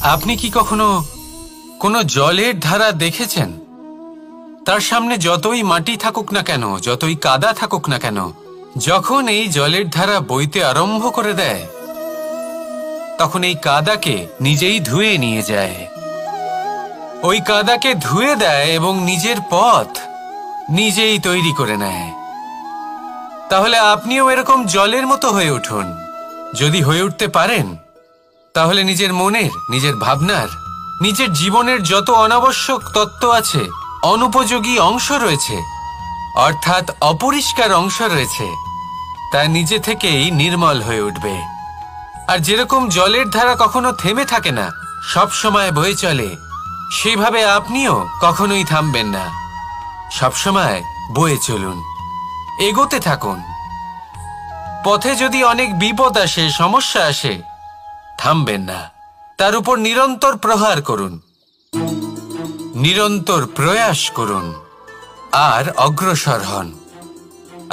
আপনি কি কখনো কোনো জলের ধারা দেখেছেন? তার সামনে যতই মাটি থাকুক না কেন, যতই কাদা থাকুক না কেন, যখন এই জলের ধারা বইতে আরম্ভ করে দেয়, তখন এই কাদাকে নিজেই ধুয়ে নিয়ে যায়। ওই কাদাকে ধুয়ে দেয় এবং নিজের পথ নিজেই তৈরি করে নেয়। তাহলে আপনিও এরকম জলের মতো হয়ে উঠুন। যদি হয়ে উঠতে পারেন, তাহলে নিজের মনের, নিজের ভাবনার, নিজের জীবনের যত অনাবশ্যক তত্ত্ব আছে, অনুপযোগী অংশ রয়েছে, অর্থাৎ অপরিষ্কার অংশ রয়েছে, তা নিজে থেকেই নির্মল হয়ে উঠবে। আর যেরকম জলের ধারা কখনো থেমে থাকে না, সব সময় বয়ে চলে, সেইভাবে আপনিও কখনোই থামবেন না। সবসময় বয়ে চলুন, এগোতে থাকুন। পথে যদি অনেক বিপদ আসে, সমস্যা আসে, থামবেন না, তার উপর নিরন্তর প্রহার করুন, নিরন্তর প্রয়াস করুন আর অগ্রসর হন।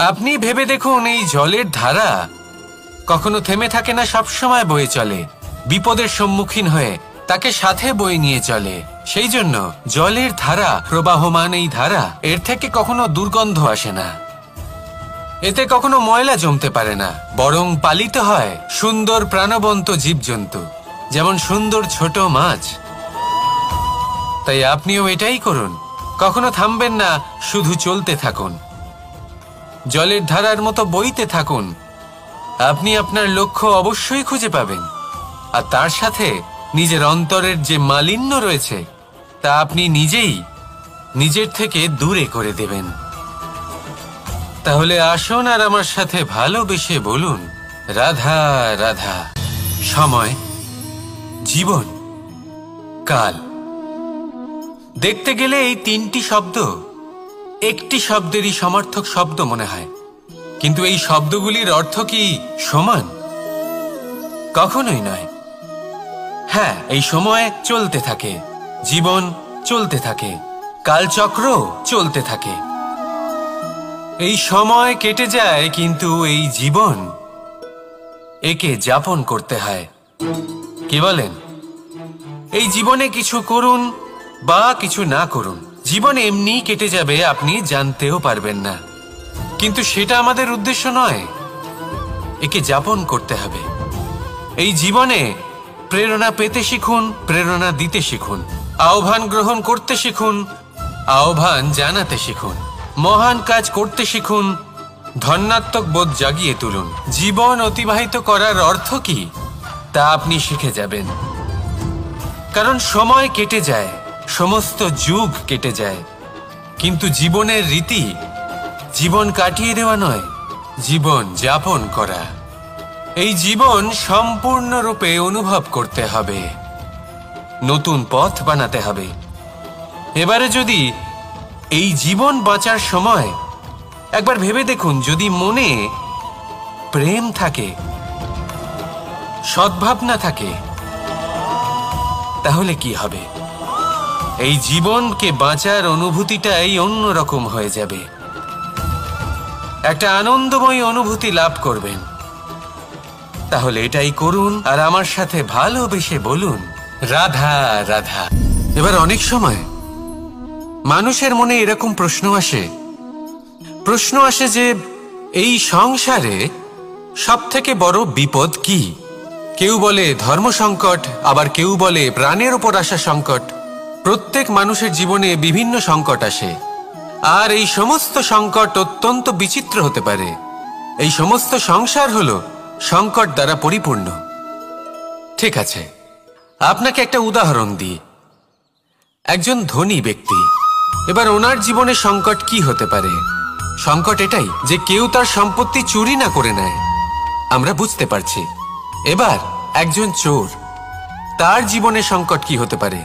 আপনি ভেবে দেখুন, এই জলের ধারা কখনো থেমে থাকে না, সবসময় বয়ে চলে, বিপদের সম্মুখীন হয়ে তাকে সাথে বয়ে নিয়ে চলে। সেই জন্য জলের ধারা, প্রবাহমান এই ধারা, এর থেকে কখনো দুর্গন্ধ আসে না, এতে কখনো ময়লা জমতে পারে না, বরং পালিত হয় সুন্দর প্রাণবন্ত জীবজন্তু, যেমন সুন্দর ছোট মাছ। তাই আপনিও এটাই করুন, কখনো থামবেন না, শুধু চলতে থাকুন, জলের ধারার মতো বইতে থাকুন। আপনি আপনার লক্ষ্য অবশ্যই খুঁজে পাবেন, আর তার সাথে নিজের অন্তরের যে মালিন্য রয়েছে, তা আপনি নিজেই নিজের থেকে দূরে করে দেবেন। তাহলে আসুন আর আমার সাথে ভালোবেসে বলুন, রাধা রাধা। সময়, জীবন, কাল। দেখতে গেলে এই তিনটি শব্দ একটি শব্দেরই সমার্থক শব্দ মনে হয়, কিন্তু এই শব্দগুলির অর্থ কি সমান? কখনোই নয়। হ্যাঁ, এই সময় চলতে থাকে, জীবন চলতে থাকে, কালচক্র চলতে থাকে। এই সময় কেটে যায়, কিন্তু এই জীবন, একে যাপন করতে হয়। কি বলেন? এই জীবনে কিছু করুন বা কিছু না করুন, জীবন এমনি কেটে যাবে, আপনি জানতেও পারবেন না। কিন্তু সেটা আমাদের উদ্দেশ্য নয়, একে যাপন করতে হবে। এই জীবনে প্রেরণা পেতে শিখুন, প্রেরণা দিতে শিখুন, আহ্বান গ্রহণ করতে শিখুন, আহ্বান জানাতে শিখুন, মহান কাজ করতে শিখুন, ধন্যাত্মক বোধ জাগিয়ে তুলুন। জীবন অতিবাহিত করার অর্থ কি, তা আপনি শিখে যাবেন। কারণ সময় কেটে যায়, সমস্ত যুগ কেটে যায়, কিন্তু জীবনের রীতি জীবন কাটিয়ে দেওয়া নয়, জীবন যাপন করা। এই জীবন সম্পূর্ণরূপে অনুভব করতে হবে, নতুন পথ বানাতে হবে। এবারে যদি এই জীবন বাঁচার সময় একবার ভেবে দেখুন, যদি মনে প্রেম থাকে, সদ্ভাবনা থাকে, তাহলে কি হবে? এই জীবনকে বাঁচার অনুভূতিটাই অন্যরকম হয়ে যাবে, একটা আনন্দময় অনুভূতি লাভ করবেন। তাহলে এটাই করুন আর আমার সাথে ভালোবেসে বলুন, রাধা রাধা। এবার অনেক সময় মানুষের মনে এরকম প্রশ্ন আসে যে এই সংসারে সবথেকে বড় বিপদ কি? কেউ বলে ধর্ম সংকট, আবার কেউ বলে প্রাণের উপর আসা সংকট। প্রত্যেক মানুষের জীবনে বিভিন্ন সংকট আসে, আর এই সমস্ত সংকট অত্যন্ত বিচিত্র হতে পারে। এই সমস্ত সংসার হলো সংকট দ্বারা পরিপূর্ণ। ঠিক আছে, আপনাকে একটা উদাহরণ দিই। একজন ধনী ব্যক্তি, এবার ওনার জীবনে সংকট কি হতে পারে? সংকট এটাই যে কেউ তার সম্পত্তি চুরি না করে নেয়, আমরা বুঝতে পারছি। এবার একজন চোর, তার জীবনে সংকট কি হতে পারে?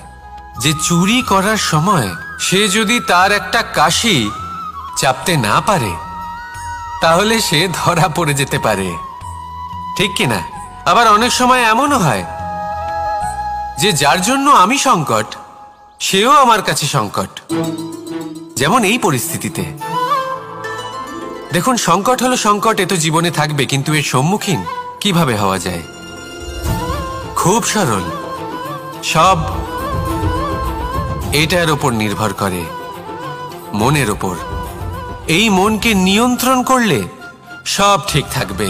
যে চুরি করার সময় সে যদি তার একটা কাশি চাপতে না পারে, তাহলে সে ধরা পড়ে যেতে পারে, ঠিক কিনা? আবার অনেক সময় এমনও হয় যে যার জন্য আমি সংকট, সেও আমার কাছে সংকট। যেমন এই পরিস্থিতিতে দেখুন, সংকট হলো সংকট, এ তো জীবনে থাকবে, কিন্তু এর সম্মুখীন কিভাবে হওয়া যায়? খুব সরল। সব এটার ওপর নির্ভর করে, মনের ওপর। এই মনকে নিয়ন্ত্রণ করলে সব ঠিক থাকবে।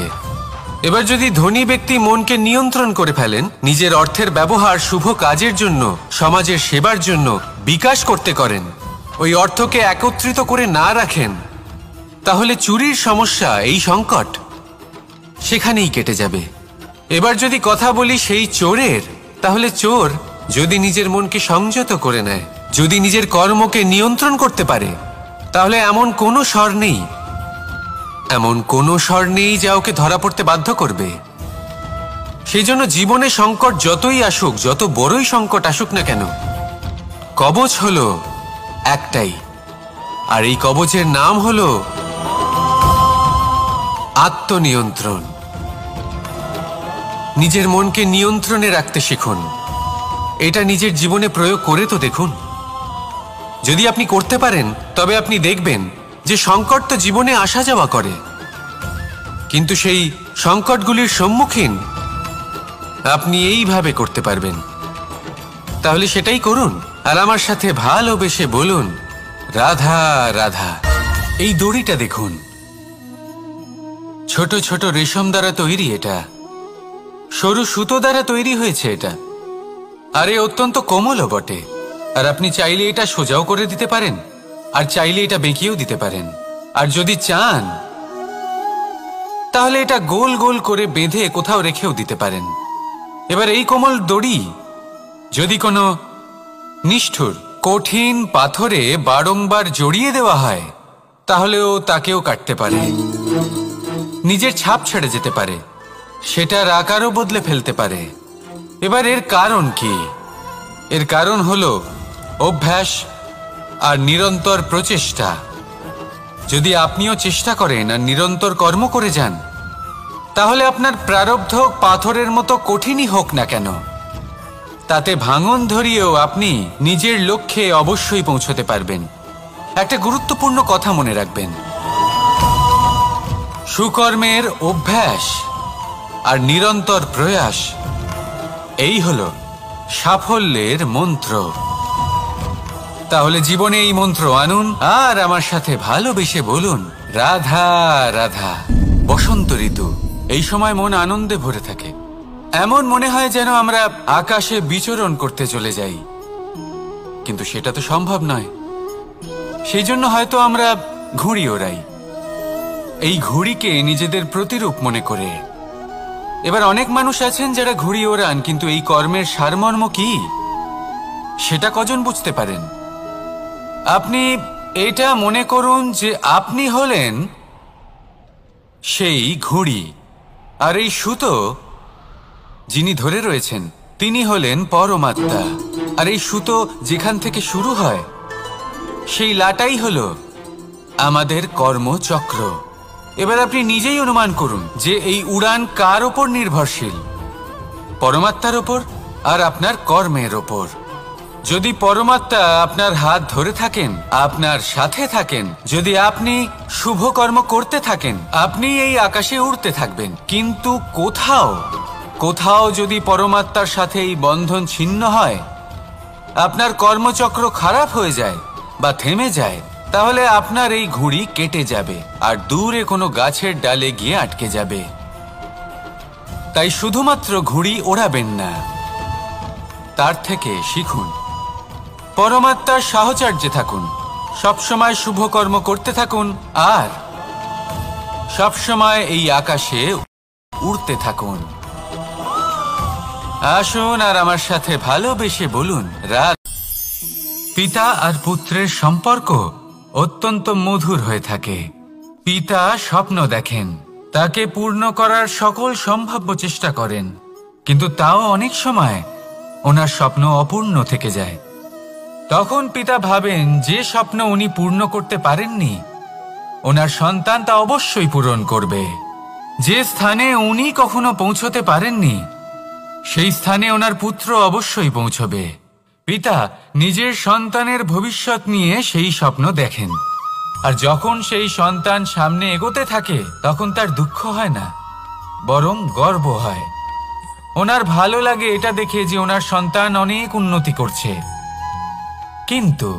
এবার যদি ধনী ব্যক্তি মনকে নিয়ন্ত্রণ করে ফেলেন, নিজের অর্থের ব্যবহার শুভ কাজের জন্য, সমাজের সেবার জন্য বিকাশ করতে করেন, ওই অর্থকে একত্রিত করে না রাখেন, তাহলে চুরির সমস্যা, এই সংকট সেখানেই কেটে যাবে। এবার যদি কথা বলি সেই চোরের, তাহলে চোর যদি নিজের মনকে সংযত করে নেয়, যদি নিজের কর্মকে নিয়ন্ত্রণ করতে পারে, তাহলে এমন কোনো স্বর নেই, এমন কোনো স্বর নেই যা ওকে ধরা পড়তে বাধ্য করবে। সেই জন্য জীবনে সংকট যতই আসুক, যত বড়ই সংকট আসুক না কেন, কবচ হলো একটাই, আর এই কবচের নাম হলো আত্মনিয়ন্ত্রণ। নিজের মনকে নিয়ন্ত্রণে রাখতে শিখুন। এটা নিজের জীবনে প্রয়োগ করে তো দেখুন। যদি আপনি করতে পারেন, তবে আপনি দেখবেন যে সংকট তো জীবনে আসা যাওয়া করে, কিন্তু সেই সংকটগুলির সম্মুখীন আপনি এইভাবে করতে পারবেন। তাহলে সেটাই করুন, আর আমার সাথে ভালোবেসে বলুন, রাধা রাধা। এই দড়িটা দেখুন, ছোট ছোট রেশম দ্বারা তৈরি, এটা সরু সুতো দ্বারা তৈরি হয়েছে এটা, আর এ অত্যন্ত কোমলও বটে। আর আপনি চাইলে এটা সোজাও করে দিতে পারেন, আর চাইলে এটা বেঁকিয়েও দিতে পারেন, আর যদি চান তাহলে এটা গোল গোল করে বেঁধে কোথাও রেখেও দিতে পারেন। এবার এই কোমল দড়ি যদি কোনো নিষ্ঠুর কঠিন পাথরে বারংবার জড়িয়ে দেওয়া হয়, তাহলেও তাকেও কাটতে পারে, নিজের ছাপ ছেড়ে যেতে পারে, সেটার আকারও বদলে ফেলতে পারে। এবার এর কারণ কি? এর কারণ হলো অভ্যাস আর নিরন্তর প্রচেষ্টা। যদি আপনিও চেষ্টা করেন আর নিরন্তর কর্ম করে যান, তাহলে আপনার প্রারব্ধ পাথরের মতো কঠিনই হোক না কেন, তাতে ভাঙন ধরিয়েও আপনি নিজের লক্ষ্যে অবশ্যই পৌঁছতে পারবেন। একটা গুরুত্বপূর্ণ কথা মনে রাখবেন, সুকর্মের অভ্যাস আর নিরন্তর প্রয়াস, এই হলো সাফল্যের মন্ত্র। তাহলে জীবনে এই মন্ত্র আনুন, আর আমার সাথে ভালোবেসে বলুন, রাধা রাধা। বসন্ত ঋতু, এই সময় মন আনন্দে ভরে থাকে। এমন মনে হয় যেন আমরা আকাশে বিচরণ করতে চলে যাই, কিন্তু সেটা তো সম্ভব নয়। সেই জন্য হয়তো আমরা ঘুড়ি ওড়াই, এই ঘুড়িকে নিজেদের প্রতিরূপ মনে করে। এবার অনেক মানুষ আছেন যারা ঘুড়ি ওড়ান, কিন্তু এই কর্মের সারমর্ম কি সেটা কজন বুঝতে পারেন? আপনি এটা মনে করুন যে আপনি হলেন সেই ঘুড়ি, আর এই সুতো যিনি ধরে রয়েছেন তিনি হলেন পরমাত্মা। আর এই সুতো যেখান থেকে শুরু হয়, সেই লাটাই হলো আমাদের কর্মচক্র। এবার আপনি নিজেই অনুমান করুন যে এই উড়ান কার ওপর নির্ভরশীল, পরমাত্মার ওপর আর আপনার কর্মের ওপর। যদি পরমাত্মা আপনার হাত ধরে থাকেন, আপনার সাথে থাকেন, যদি আপনি শুভ কর্ম করতে থাকেন, আপনি এই আকাশে উড়তে থাকবেন। কিন্তু কোথাও কোথাও যদি পরমাত্মার সাথে এই বন্ধন ছিন্ন হয়, আপনার কর্মচক্র খারাপ হয়ে যায় বা থেমে যায়, তাহলে আপনার এই ঘুড়ি কেটে যাবে আর দূরে কোনো গাছের ডালে গিয়ে আটকে যাবে। তাই শুধুমাত্র ঘুড়ি ওড়াবেন না, তার থেকে শিখুন, পরমাত্মার সাহচর্যে থাকুন, সবসময় শুভ কর্ম করতে থাকুন, আর সবসময় এই আকাশে উড়তে থাকুন। আসুন আর আমার সাথে ভালোবেসে বলুন, পিতা আর পুত্রের সম্পর্ক অত্যন্ত মধুর হয়ে থাকে। পিতা স্বপ্ন দেখেন, তাকে পূর্ণ করার সকল সম্ভাব্য চেষ্টা করেন, কিন্তু তাও অনেক সময় ওনার স্বপ্ন অপূর্ণ থেকে যায়। তখন পিতা ভাবেন যে স্বপ্ন উনি পূর্ণ করতে পারেননি, ওনার সন্তান তা অবশ্যই পূরণ করবে। যে স্থানে উনি কখনো পৌঁছতে পারেননি, সেই স্থানে ওনার পুত্র অবশ্যই পৌঁছবে। পিতা নিজের সন্তানের ভবিষ্যৎ নিয়ে সেই স্বপ্ন দেখেন, আর যখন সেই সন্তান সামনে এগোতে থাকে, তখন তার দুঃখ হয় না, বরং গর্ব হয়। ওনার ভালো লাগে এটা দেখে যে ওনার সন্তান অনেক উন্নতি করছে। কিন্তু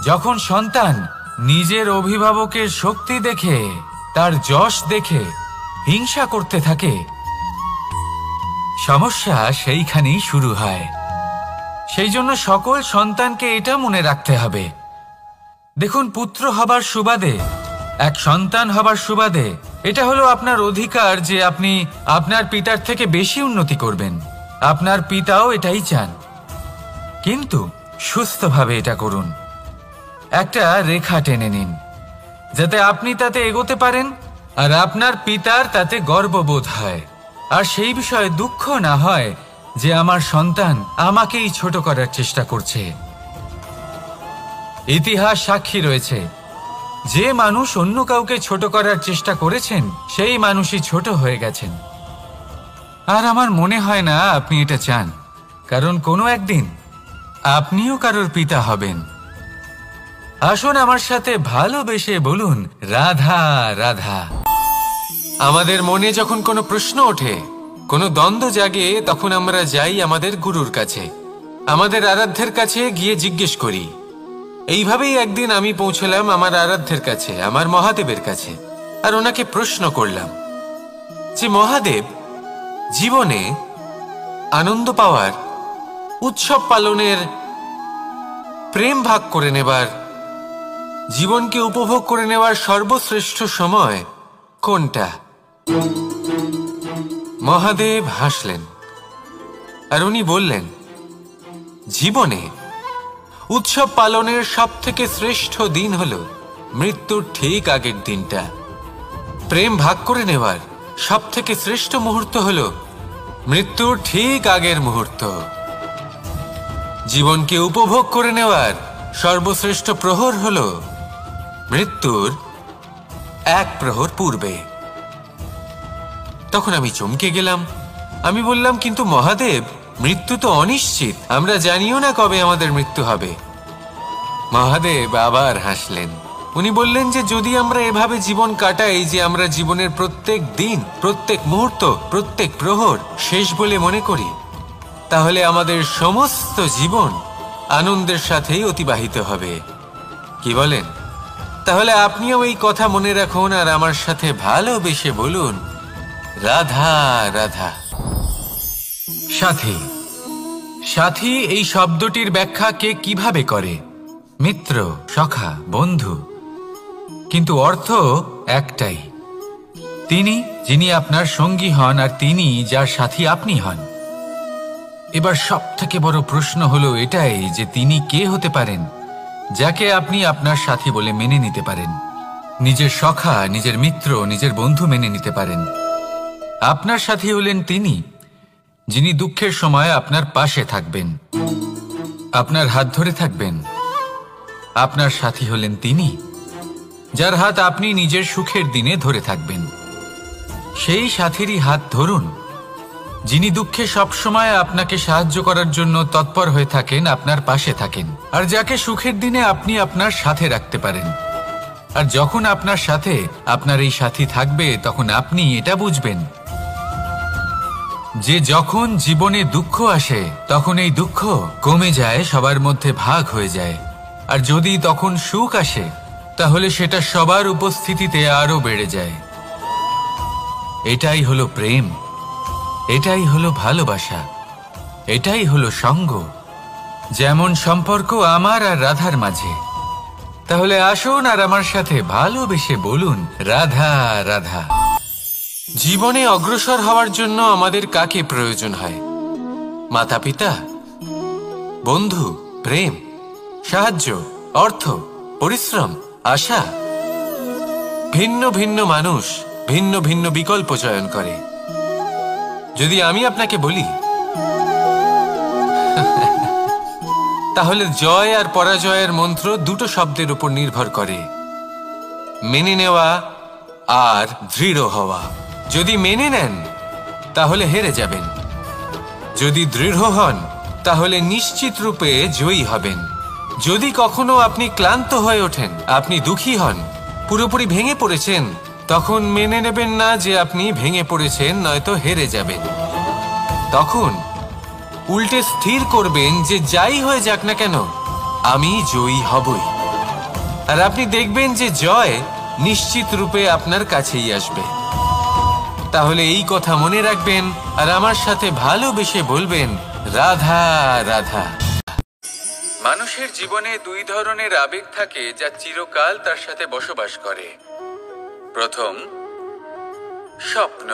যখন সন্তান নিজের অভিভাবকের শক্তি দেখে, তার যশ দেখে হিংসা করতে থাকে, সমস্যা সেইখানেই শুরু হয়। সেই জন্য সকল সন্তানকে এটা মনে রাখতে হবে, দেখুন, পুত্র হবার সুবাদে, এক সন্তান হবার সুবাদে এটা হলো আপনার অধিকার যে আপনি আপনার পিতার থেকে বেশি উন্নতি করবেন। আপনার পিতাও এটাই চান, কিন্তু সুস্থভাবে এটা করুন। একটা রেখা টেনে নিন যাতে আপনি তাতে এগোতে পারেন আর আপনার পিতার তাতে গর্ববোধ হয়, আর সেই বিষয়ে দুঃখ না হয় যে আমার সন্তান আমাকেই ছোট করার চেষ্টা করছে। ইতিহাস সাক্ষী রয়েছে, যে মানুষ অন্য কাউকে ছোট করার চেষ্টা করেছেন সেই মানুষই ছোট হয়ে গেছেন। আর আমার মনে হয় না আপনি এটা চান, কারণ কোনো একদিন আপনিও কারোর পিতা হবেন। আসুন আমার সাথে ভালোবেসে বলুন, রাধা রাধা। আমাদের মনে যখন কোনো প্রশ্ন ওঠে, কোনো দ্বন্দ্ব জাগে, তখন আমরা যাই আমাদের গুরুর কাছে, আমাদের আরাধ্যের কাছে গিয়ে জিজ্ঞেস করি। এইভাবেই একদিন আমি পৌঁছলাম আমার আরাধ্যের কাছে, আমার মহাদেবের কাছে, আর ওনাকে প্রশ্ন করলাম যে মহাদেব, জীবনে আনন্দ পাওয়ার, উৎসব পালনের, প্রেম ভাগ করে নেবার, জীবনকে উপভোগ করে নেওয়ার সর্বশ্রেষ্ঠ সময় কোনটা? মহাদেব হাসলেন আর উনি বললেন, জীবনে উৎসব পালনের সব থেকে শ্রেষ্ঠ দিন হলো মৃত্যুর ঠিক আগের দিনটা। প্রেম ভাগ করে নেওয়ার সব থেকে শ্রেষ্ঠ মুহূর্ত হলো মৃত্যুর ঠিক আগের মুহূর্ত। জীবনকে উপভোগ করে নেওয়ার সর্বশ্রেষ্ঠ প্রহর হলো মৃত্যুর এক প্রহর পূর্বে। তখন আমি চমকে গেলাম। আমি বললাম, কিন্তু মহাদেব, মৃত্যু তো অনিশ্চিত, আমরা জানিও না কবে আমাদের মৃত্যু হবে। মহাদেব আবার হাসলেন। উনি বললেন যে যদি আমরা এভাবে জীবন কাটাই যে আমরা জীবনের প্রত্যেক দিন, প্রত্যেক মুহূর্ত, প্রত্যেক প্রহর শেষ বলে মনে করি, তাহলে আমাদের সমস্ত জীবন আনন্দের সাথেই অতিবাহিত হবে। কি বলেন? তাহলে আপনিও এই কথা মনে রাখুন আর আমার সাথে ভালোবেসে বলুন, রাধা রাধা। সাথী। সাথী এই শব্দটির ব্যাখ্যা কে কিভাবে করে? মিত্র, সখা, বন্ধু, কিন্তু অর্থ একটাই। তিনি যিনি আপনার সঙ্গী হন আর তিনি যার সাথী আপনি হন। এবার সব থেকে বড় প্রশ্ন হলো এটাই যে তিনি কে হতে পারেন যাকে আপনি আপনার সাথী বলে মেনে নিতে পারেন, নিজের সখা, নিজের মিত্র, নিজের বন্ধু মেনে নিতে পারেন। আপনার সাথী হলেন তিনি যিনি দুঃখের সময় আপনার পাশে থাকবেন, আপনার হাত ধরে থাকবেন। আপনার সাথী হলেন তিনি যার হাত আপনি নিজের সুখের দিনে ধরে থাকবেন। সেই সাথীরই হাত ধরুন যিনি দুঃখে সবসময় আপনাকে সাহায্য করার জন্য তৎপর হয়ে থাকেন, আপনার পাশে থাকেন, আর যাকে সুখের দিনে আপনি আপনার সাথে রাখতে পারেন। আর যখন আপনার সাথে আপনার এই সাথী থাকবে, তখন আপনি এটা বুঝবেন যে যখন জীবনে দুঃখ আসে তখন এই দুঃখ কমে যায়, সবার মধ্যে ভাগ হয়ে যায়। আর যদি তখন সুখ আসে তাহলে সেটা সবার উপস্থিতিতে আরো বেড়ে যায়। এটাই হলো প্রেম, এটাই হলো ভালোবাসা, এটাই হলো সঙ্গ। যেমন সম্পর্ক আমার আর রাধার মাঝে। তাহলে আসুন আর আমার সাথে ভালোবেসে বলুন, রাধা রাধা। জীবনে অগ্রসর হওয়ার জন্য আমাদের কাকে প্রয়োজন হয়? মাতা পিতা, বন্ধু, প্রেম, সাহায্য, অর্থ, পরিশ্রম, আশা। ভিন্ন ভিন্ন মানুষ ভিন্ন ভিন্ন বিকল্প চয়ন করে। যদি আমি আপনাকে বলি তাহলে জয় আর পরাজয়ের মন্ত্র দুটো শব্দের উপর নির্ভর করে, মেনে নেওয়া আর দৃঢ় হওয়া। যদি মেনে নেন তাহলে হেরে যাবেন, যদি দৃঢ় হন তাহলে নিশ্চিত রূপে জয়ী হবেন। যদি কখনো আপনি ক্লান্ত হয়ে ওঠেন, আপনি দুঃখী হন, পুরোপুরি ভেঙে পড়েছেন, তখন মেনে নেবেন না যে আপনি ভেঙে পড়েছেন, নয়তো হেরে যাবেন। তখন উল্টে স্থির করবেন যে যাই হয়ে যাক না কেন আমি জয়ী হবই। আর আপনি দেখবেন যে জয় নিশ্চিত রূপে আপনার কাছেই আসবে। তাহলে এই কথা মনে রাখবেন আর আমার সাথে ভালোবেসে বলবেন, রাধা রাধা। মানুষের জীবনে দুই ধরনের আবেগ থাকে যা চিরকাল তার সাথে বসবাস করে। প্রথম, স্বপ্ন।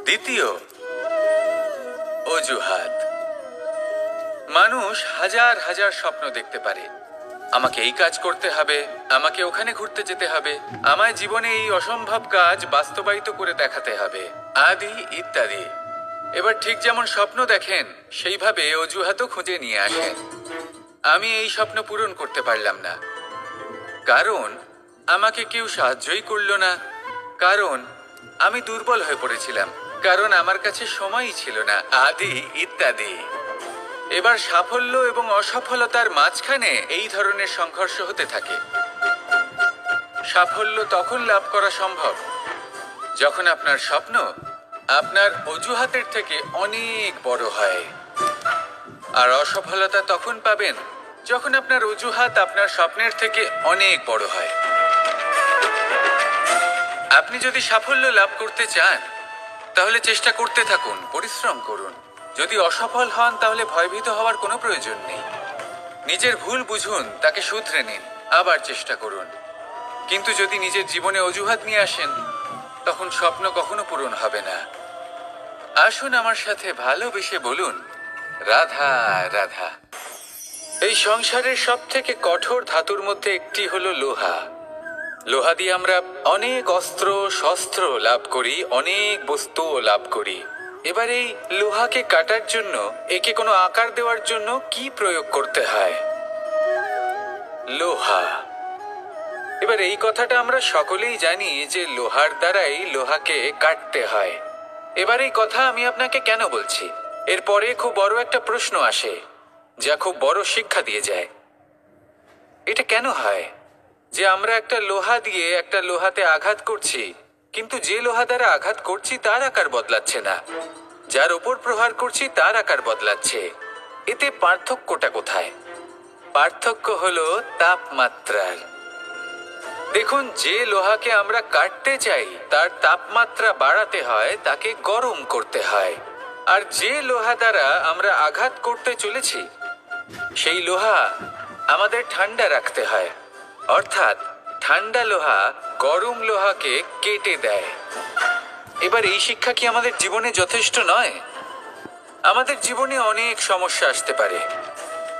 দ্বিতীয়, অজুহাত। মানুষ হাজার হাজার স্বপ্ন দেখতে পারে। আমাকে এই কাজ করতে হবে, আমাকে ওখানে ঘুরতে যেতে হবে, আমায় জীবনে এই অসম্ভব কাজ বাস্তবায়িত করে দেখাতে হবে, আদি ইত্যাদি। এবার ঠিক যেমন স্বপ্ন দেখেন সেইভাবে অজুহাতও খুঁজে নিয়ে আসেন। আমি এই স্বপ্ন পূরণ করতে পারলাম না, কারণ আমাকে কেউ সাহায্যই করল না, কারণ আমি দুর্বল হয়ে পড়েছিলাম, কারণ আমার কাছে সময়ই ছিল না, আদি ইত্যাদি। এবার সাফল্য এবং অসফলতার মাঝখানে এই ধরনের সংঘর্ষ হতে থাকে। সাফল্য তখন লাভ করা সম্ভব যখন আপনার স্বপ্ন আপনার অজুহাতের থেকে অনেক বড় হয়, আর অসফলতা তখন পাবেন যখন আপনার অজুহাত আপনার স্বপ্নের থেকে অনেক বড় হয়। আপনি যদি সাফল্য লাভ করতে চান তাহলে চেষ্টা করতে থাকুন, পরিশ্রম করুন। যদি অসফল হন তাহলে ভয়ভীত হওয়ার কোনো প্রয়োজন নেই। নিজের ভুল বুঝুন, তাকে শুধরে নিন, আবার চেষ্টা করুন। কিন্তু যদি নিজের জীবনে অজুহাত নিয়ে আসেন তখন স্বপ্ন কখনো পূরণ হবে না। আসুন আমার সাথে ভালোবেসে বলুন, রাধা রাধা। এই সংসারের সব থেকে কঠোর ধাতুর মধ্যে একটি হলো লোহা। লোহা দিয়ে আমরা অনেক অস্ত্র শস্ত্র লাভ করি, অনেক বস্তুও লাভ করি। এবার এই লোহাকে কাটার জন্য, একে কোনো আকার দেওয়ার জন্য কি প্রয়োগ করতে হয়? লোহা। এবার এই কথাটা আমরা সকলেই জানি যে লোহার দ্বারাই লোহাকে কাটতে হয়। এবার এই কথা আমি আপনাকে কেন বলছি? এরপরে খুব বড় একটা প্রশ্ন আসে যা খুব বড় শিক্ষা দিয়ে যায়। এটা কেন হয় যে আমরা একটা লোহা দিয়ে একটা লোহাতে আঘাত করছি, কিন্তু যে লোহা দ্বারা আঘাত করছি তার আকার বদলাচ্ছে না, যার ওপর প্রহার করছি তার আকার বদলাচ্ছে? এতে পার্থক্যটা কোথায়? পার্থক্য হলো তাপমাত্রার। দেখুন, যে লোহাকে আমরা কাটতে চাই তার তাপমাত্রা বাড়াতে হয়, তাকে গরম করতে হয়। আর যে লোহা দ্বারা আমরা আঘাত করতে চলেছি সেই লোহা আমাদের ঠান্ডা রাখতে হয়। অর্থাৎ ঠান্ডা লোহা গরম লোহাকে কেটে দেয়। এবার এই শিক্ষা কি আমাদের জীবনে যথেষ্ট নয়? আমাদের জীবনে অনেক সমস্যা আসতে পারে,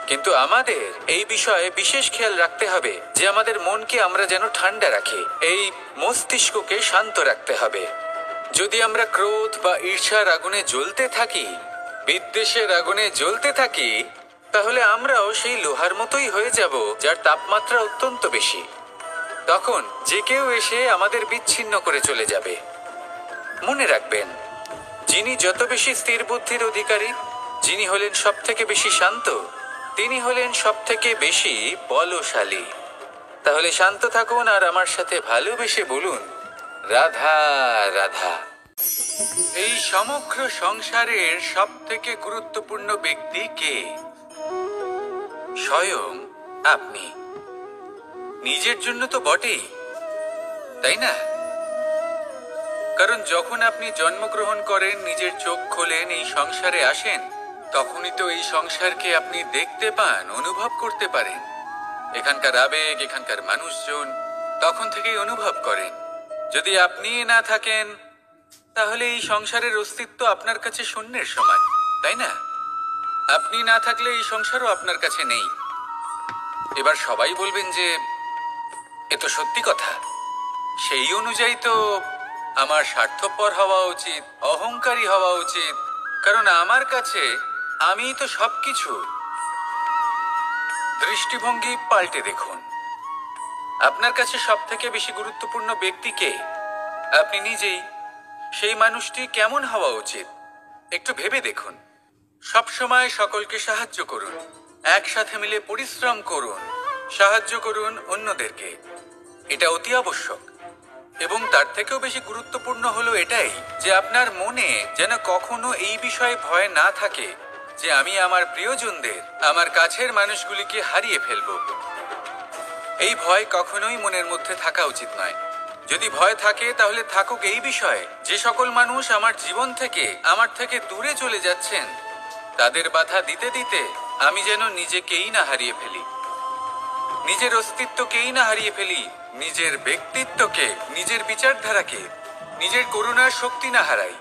কিন্তু আমাদের এই বিষয়ে বিশেষ খেয়াল রাখতে হবে যে আমাদের মনকে আমরা যেন ঠান্ডা রাখি, এই মস্তিষ্ককে শান্ত রাখতে হবে। যদি আমরা ক্রোধ বা ঈর্ষার আগুনে জ্বলতে থাকি, বিদ্বেষের আগুনে জ্বলতে থাকি, তাহলে আমরাও সেই লোহার মতোই হয়ে যাব যার তাপমাত্রা অত্যন্ত বেশি। তখন যে কেউ এসে আমাদের বিচ্ছিন্ন করে চলে যাবে। মনে রাখবেন, যিনি যত বেশি স্থির বুদ্ধির অধিকারী, যিনি হলেন সব থেকে বেশি শান্ত, তিনি হলেন সব থেকে বেশি বলশালী। তাহলে শান্ত থাকুন আর আমার সাথে ভালোবেসে বলুন, রাধা রাধা। এই সমগ্র সংসারের সব থেকে গুরুত্বপূর্ণ ব্যক্তি কে? স্বয়ং আপনি। নিজের জন্য তো বটেই, তাই না? কারণ যখন আপনি জন্মগ্রহণ করেন, নিজের চোখ খোলেন, এই সংসারে আসেন, তখনই তো এই সংসারকে আপনি দেখতে পান, অনুভব করতে পারেন। এখানকার আবেগ, এখানকার মানুষজন তখন থেকেই অনুভব করেন। যদি আপনি না থাকেন তাহলে এই সংসারের অস্তিত্ব আপনার কাছে শূন্যের সমান, তাই না? আপনি না থাকলে এই সংসারও আপনার কাছে নেই। এবার সবাই বলবেন যে এ তো সত্যি কথা, সেই অনুযায়ী তো আমার স্বার্থপর হওয়া উচিত, অহংকারী হওয়া উচিত, কারণ আমার কাছে আমিই তো সবকিছু। দৃষ্টিভঙ্গি পাল্টে দেখুন। আপনার কাছে সব থেকে বেশি গুরুত্বপূর্ণ ব্যক্তি কে? আপনি নিজেই। সেই মানুষটি কেমন হওয়া উচিত একটু ভেবে দেখুন। সবসময় সকলকে সাহায্য করুন, একসাথে মিলে পরিশ্রম করুন, সাহায্য করুন অন্যদেরকে। এটা অতি আবশ্যক। এবং তার থেকেও বেশি গুরুত্বপূর্ণ হলো এটাই যে আপনার মনে যেন কখনো এই বিষয়ে ভয় না থাকে যে আমি আমার প্রিয়জনদের, আমার কাছের মানুষগুলিকে হারিয়ে ফেলব। এই ভয় কখনোই মনের মধ্যে থাকা উচিত নয়। যদি ভয় থাকে তাহলে থাকুক এই বিষয়ে যে সকল মানুষ আমার জীবন থেকে, আমার থেকে দূরে চলে যাচ্ছেন, তাদের বাধা দিতে দিতে আমি যেন নিজেকেই না হারিয়ে ফেলি, নিজের অস্তিত্বকেই না হারিয়ে ফেলি, নিজের ব্যক্তিত্বকে, নিজের বিচারধারাকে, নিজের করুণার শক্তি না হারাই।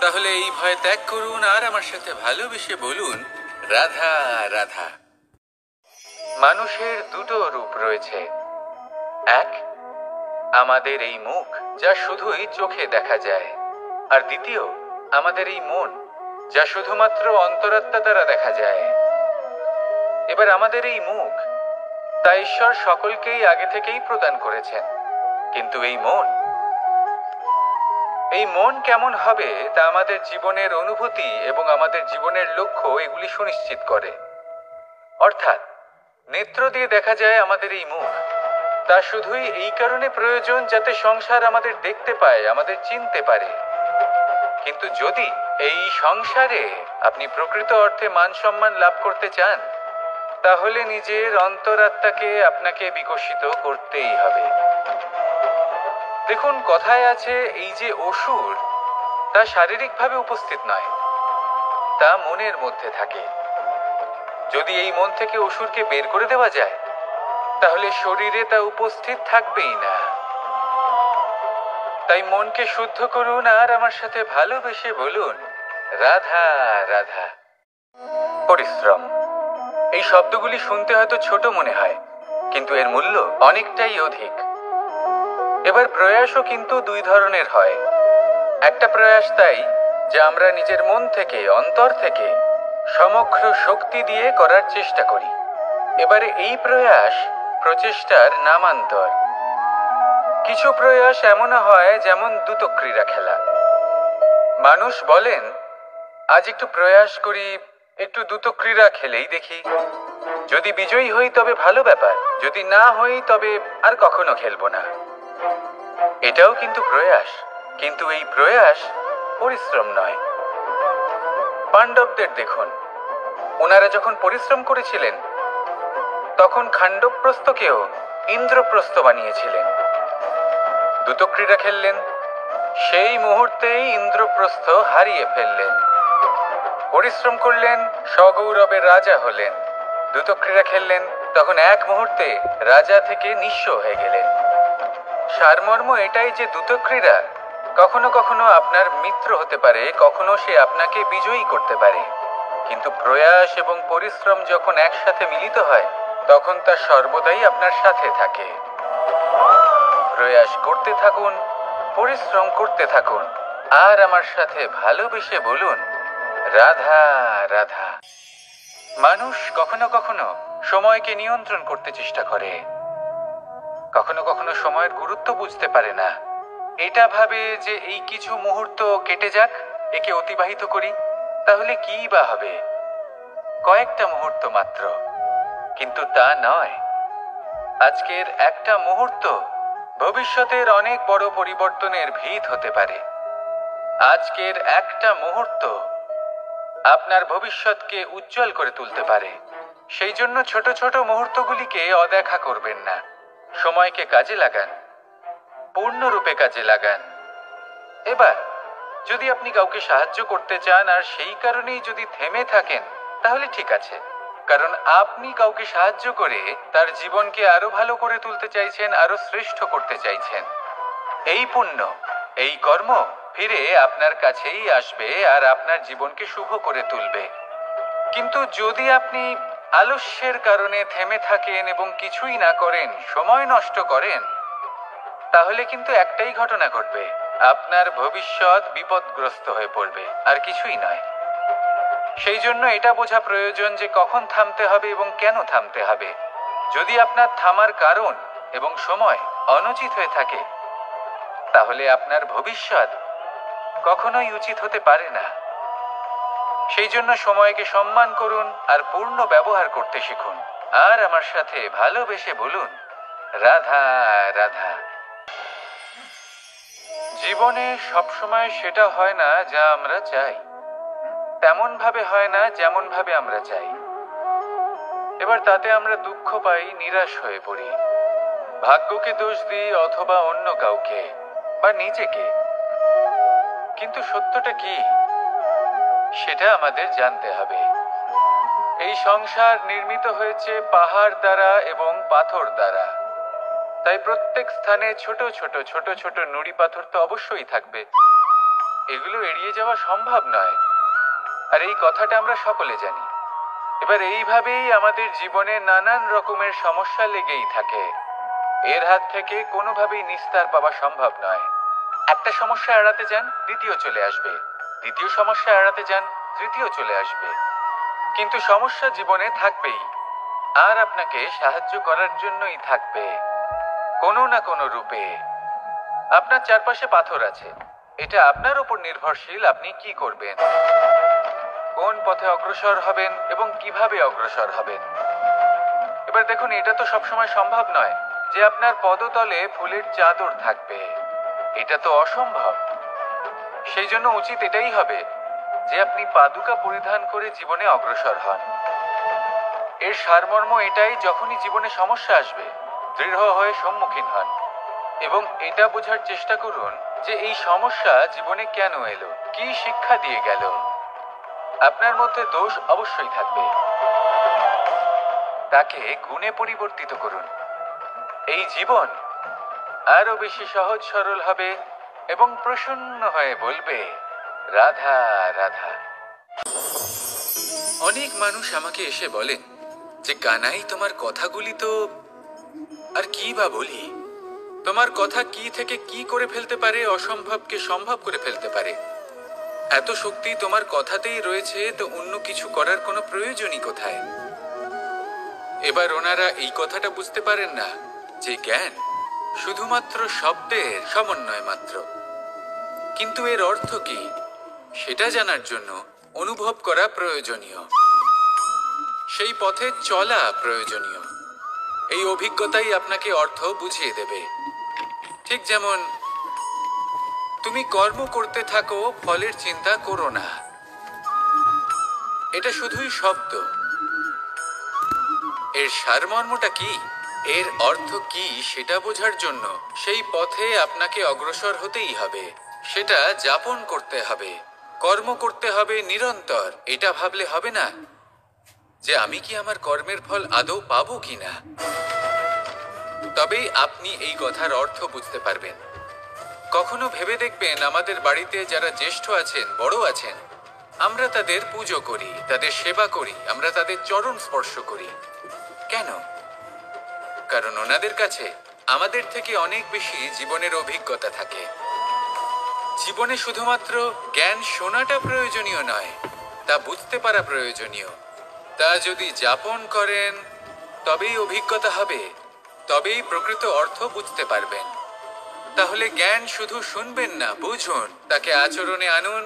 তাহলে এই ভয় ত্যাগ করুন আর আমার সাথে ভালোবেসে বলুন, রাধা রাধা। মানুষের দুটো রূপ রয়েছে। এক, আমাদের এই মুখ যা শুধুই চোখে দেখা যায়, আর দ্বিতীয় আমাদের এই মন যা শুধুমাত্র অন্তরাত্মা দ্বারা দেখা যায়। এবার আমাদের এই মুখ তা ঈশ্বর সকলকেই আগে থেকেই প্রদান করেছেন, কিন্তু এই মন কেমন হবে তা আমাদের জীবনের অনুভূতি এবং আমাদের জীবনের লক্ষ্য এগুলি সুনিশ্চিত করে। অর্থাৎ নেত্র দিয়ে দেখা যায় আমাদের এই মুখ, তা শুধুই এই কারণে প্রয়োজন যাতে সংসার আমাদের দেখতে পায়, আমাদের চিনতে পারে। কিন্তু যদি এই সংসারে আপনি প্রকৃত অর্থে মান সম্মান লাভ করতে চান, তাহলে নিজের অন্তরাত্মাকে আপনাকে বিকশিত করতেই হবে। দেখুন, কথায় আছে এই যে অসুর, তা শারীরিকভাবে উপস্থিত নয়, তা মনের মধ্যে থাকে। যদি এই মন থেকে অসুরকে বের করে দেওয়া যায়, তাহলে শরীরে তা উপস্থিত থাকবেই না। তাই মনকে শুদ্ধ করুন আর আমার সাথে ভালোবেসে বলুন, রাধা রাধা। পরিশ্রম, এই শব্দগুলি শুনতে হয়তো ছোট মনে হয়, কিন্তু এর মূল্য অনেকটাই অধিক। এবার প্রয়াসও কিন্তু দুই ধরনের হয়। একটা প্রয়াস তাই যা আমরা নিজের মন থেকে, অন্তর থেকে সমগ্র শক্তি দিয়ে করার চেষ্টা করি। এবারে এই প্রয়াস প্রচেষ্টার নামান্তর। কিছু প্রয়াস এমনও হয় যেমন দ্রুতক্রীড়া খেলা। মানুষ বলেন, আজ একটু প্রয়াস করি, একটু দ্রুতক্রীড়া খেলেই দেখি, যদি বিজয়ী হই তবে ভালো ব্যাপার, যদি না হই তবে আর কখনো খেলবো না। এটাও কিন্তু প্রয়াস, কিন্তু এই প্রয়াস পরিশ্রম নয়। পাণ্ডবদের দেখুন, ওনারা যখন পরিশ্রম করেছিলেন তখন খাণ্ডবপ্রস্থকেও ইন্দ্রপ্রস্থ বানিয়েছিলেন। দ্রুতক্রীড়া খেললেন, সেই মুহূর্তেই ইন্দ্রপ্রস্থ হারিয়ে ফেললেন। পরিশ্রম করলেন, সগৌরবের রাজা হলেন। দ্রুতক্রীড়া খেললেন, তখন এক মুহূর্তে রাজা থেকে নিঃস্ব হয়ে গেলেন। সারমর্ম এটাই যে দ্রুতক্রীড়া কখনো কখনো আপনার মিত্র হতে পারে, কখনো সে আপনাকে বিজয়ী করতে পারে, কিন্তু প্রয়াস এবং পরিশ্রম যখন একসাথে মিলিত হয় তখন তা সর্বদাই আপনার সাথে থাকে। প্রয়াস করতে থাকুন, পরিশ্রম করতে থাকুন, আর আমার সাথে ভালোবেসে বলুন, রাধা রাধা। মানুষ কখনো কখনো সময়কে নিয়ন্ত্রণ করতে চেষ্টা করে, কখনো কখনো সময়ের গুরুত্ব বুঝতে পারে না। এটা ভাবে যে এই কিছু মুহূর্ত কেটে যাক, একে অতিবাহিত করি, তাহলে কি বা হবে, কয়েকটা মুহূর্ত মাত্র। কিন্তু তা নয়। আজকের একটা মুহূর্ত ভবিষ্যতের অনেক বড় পরিবর্তনের ভিত হতে পারে। আজকের একটা মুহূর্ত আপনার ভবিষ্যৎকে উজ্জ্বল করে তুলতে পারে। সেই জন্য ছোট ছোট মুহূর্তগুলিকে অদেখা করবেন না। সময়কে কাজে লাগান, পূর্ণরূপে কাজে লাগান। এবার যদি আপনি কাউকে সাহায্য করতে চান আর সেই কারণেই যদি থেমে থাকেন, তাহলে ঠিক আছে, কারণ আপনি কাউকে সাহায্য করে তার জীবনকে আরো ভালো করে তুলতে চাইছেন, আরো শ্রেষ্ঠ করতে চাইছেন। এই পুণ্য, এই কর্ম ফিরে আপনার কাছেই আসবে আর আপনার জীবনকে শুভ করে তুলবে। কিন্তু যদি আপনি আলস্যের কারণে থেমে থাকেন এবং কিছুই না করেন, সময় নষ্ট করেন, তাহলে কিন্তু একটাই ঘটনা ঘটবে, আপনার ভবিষ্যৎ বিপদগ্রস্ত হয়ে পড়বে, আর কিছুই নয়। সেই জন্য এটা বোঝা প্রয়োজন যে কখন থামতে হবে এবং কেন থামতে হবে। যদি আপনার থামার কারণ এবং সময় অনুচিত হয়ে থাকে, তাহলে আপনার ভবিষ্যৎ কখনোই উচিত হতে পারে না। সেই জন্য সময়কে সম্মান করুন আর পূর্ণ ব্যবহার করতে শিখুন। আর আমার সাথে ভালোবেসে বলুন, রাধা রাধা। জীবনে সবসময় সেটা হয় না যা আমরা চাই, তেমন ভাবে হয় না যেমন ভাবে আমরা চাই। এবার তাতে আমরা দুঃখ পাই, নিরাশ হয়ে পড়ি, ভাগ্যকে দোষ দিই অথবা অন্য কাউকে বা নিজেকে। কিন্তু সত্যটা কি সেটা আমাদের জানতে হবে। এই সংসার নির্মিত হয়েছে পাহাড় দ্বারা এবং পাথর দ্বারা, তাই প্রত্যেক স্থানে ছোট ছোট ছোট ছোট নুড়ি পাথর তো অবশ্যই থাকবে। এগুলো এড়িয়ে যাওয়া সম্ভব নয়, আর এই কথাটা আমরা সকলে জানি। এবার এইভাবেই আমাদের জীবনে নানান রকমের সমস্যা লেগেই থাকে। এর হাত থেকে কোনোভাবেই নিস্তার পাওয়া সম্ভব নয়। একটা সমস্যা এড়াতে যান, দ্বিতীয় চলে আসবে, দ্বিতীয় সমস্যা এড়াতে যান, তৃতীয় চলে আসবে। কিন্তু সমস্যা জীবনে থাকবেই, আর আপনাকে সাহায্য করার জন্যই থাকবে কোনো না কোনো রূপে। আপনার চারপাশে পাথর আছে, এটা আপনার উপর নির্ভরশীল আপনি কি করবেন, কোন পথে অগ্রসর হবেন এবং কিভাবে অগ্রসর হবেন। এবার দেখুন, এটা তো সবসময় সম্ভব নয় যে আপনার পদতলে ফুলের চাদর থাকবে, এটা তো অসম্ভব। সেই জন্য উচিত এটাই হবে যে আপনি পাদুকা পরিধান করে জীবনে অগ্রসর হন। এর সারমর্ম এটাই, যখনই জীবনে সমস্যা আসবে দৃঢ় হয়ে সম্মুখীন হন এবং এটা বোঝার চেষ্টা করুন যে এই সমস্যা জীবনে কেন এলো, কি শিক্ষা দিয়ে গেল। আপনার মধ্যে দোষ অবশ্যই থাকবে, তাকে গুণে পরিবর্তিত করুন। এই জীবন আরো বেশি সহজ সরল হবে এবং প্রসন্ন হয়ে বলবে, রাধা রাধা। অনেক মানুষ আমাকে এসে বলেন যে কানাই, তোমার কথাগুলি তো আর কি বা বলি, তোমার কথা কি থেকে কি করে ফেলতে পারে, অসম্ভবকে সম্ভব করে ফেলতে পারে। এত শক্তি তোমার কথাতেই রয়েছে, তো অন্য কিছু করার কোনো প্রয়োজনই কোথায়? এবার ওনারা এই কথাটা বুঝতে পারেন না যে জ্ঞান শুধুমাত্র শব্দের সমন্বয় মাত্র, কিন্তু এর অর্থ কি সেটা জানার জন্য অনুভব করা প্রয়োজনীয়, সেই পথে চলা প্রয়োজনীয়। এই অভিজ্ঞতাই আপনাকে অর্থ বুঝিয়ে দেবে। ঠিক যেমন তুমি কর্ম করতে থাকো, ফলের চিন্তা করো না, এটা শুধুই শব্দ। এর সারমর্মটা কি, এর অর্থ কি সেটা বোঝার জন্য সেই পথে আপনাকে অগ্রসর হতেই হবে, সেটা যাপন করতে হবে, কর্ম করতে হবে নিরন্তর। এটা ভাবলে হবে না যে আমি কি আমার কর্মের ফল আদৌ পাবো কিনা, তবেই আপনি এই কথার অর্থ বুঝতে পারবেন। কখনো ভেবে দেখবেন, আমাদের বাড়িতে যারা জ্যেষ্ঠ আছেন, বড় আছেন, আমরা তাদের পুজো করি, তাদের সেবা করি, আমরা তাদের চরণ স্পর্শ করি। কেন? কারণ ওনাদের কাছে আমাদের থেকে অনেক বেশি জীবনের অভিজ্ঞতা থাকে। জীবনে শুধুমাত্র জ্ঞান শোনাটা প্রয়োজনীয় নয়, তা বুঝতে পারা প্রয়োজনীয়। তা যদি যাপন করেন তবেই অভিজ্ঞতা হবে, তবেই প্রকৃত অর্থ বুঝতে পারবেন। তাহলে জ্ঞান শুধু শুনবেন না, বুঝুন, তাকে আচরণে আনুন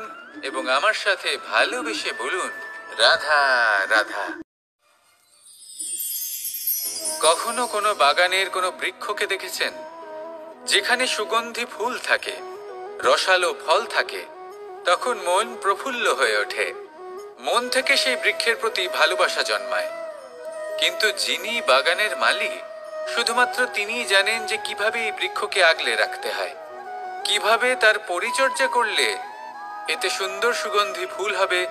এবং আমার সাথে ভালোবেসে বলুন, রাধা রাধা। কখনো কোনো বাগানের কোনো বৃক্ষকে দেখেছেন যেখানে সুগন্ধি ফুল থাকে, রসালো ফল থাকে? তখন মন প্রফুল্ল হয়ে ওঠে, মন থেকে সেই বৃক্ষের প্রতি ভালোবাসা জন্মায়। কিন্তু যিনি বাগানের মালিক, শুধুমাত্র তিনিই জানেন যে কিভাবে এই বৃক্ষকে আগলে রাখতে হয়, কিভাবে তার পরিচর্যা করলে এতে সুন্দর সুগন্ধি ফুল হবে,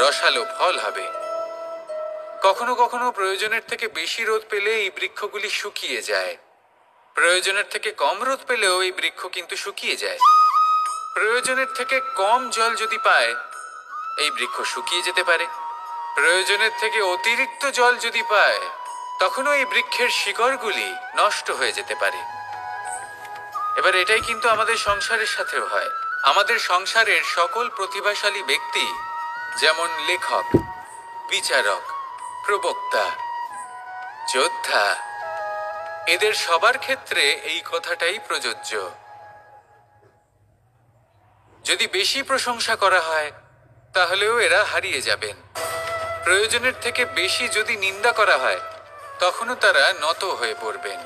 রসালো ফল হবে। কখনো কখনো প্রয়োজনের থেকে বেশি রোদ পেলে এই বৃক্ষগুলি শুকিয়ে যায়, প্রয়োজনের থেকে কম রোদ পেলেও এই বৃক্ষ কিন্তু শুকিয়ে যায়। প্রয়োজনের থেকে কম জল যদি পায়, এই বৃক্ষ শুকিয়ে যেতে পারে। প্রয়োজনের থেকে অতিরিক্ত জল যদি পায়, তখনও এই বৃক্ষের শিকড়গুলি নষ্ট হয়ে যেতে পারে। এবার এটাই কিন্তু আমাদের সংসারের সাথেও হয়। আমাদের সংসারের সকল প্রতিভাশালী ব্যক্তি, যেমন লেখক, বিচারক, প্রবক্তা, যোদ্ধা, এদের সবার ক্ষেত্রে এই কথাটাই প্রযোজ্য। যদি বেশি প্রশংসা করা হয় তাহলেও এরা হারিয়ে যাবেন। প্রয়োজনের থেকে বেশি যদি নিন্দা করা হয় তখনও তারা নত হয়ে পড়বেন।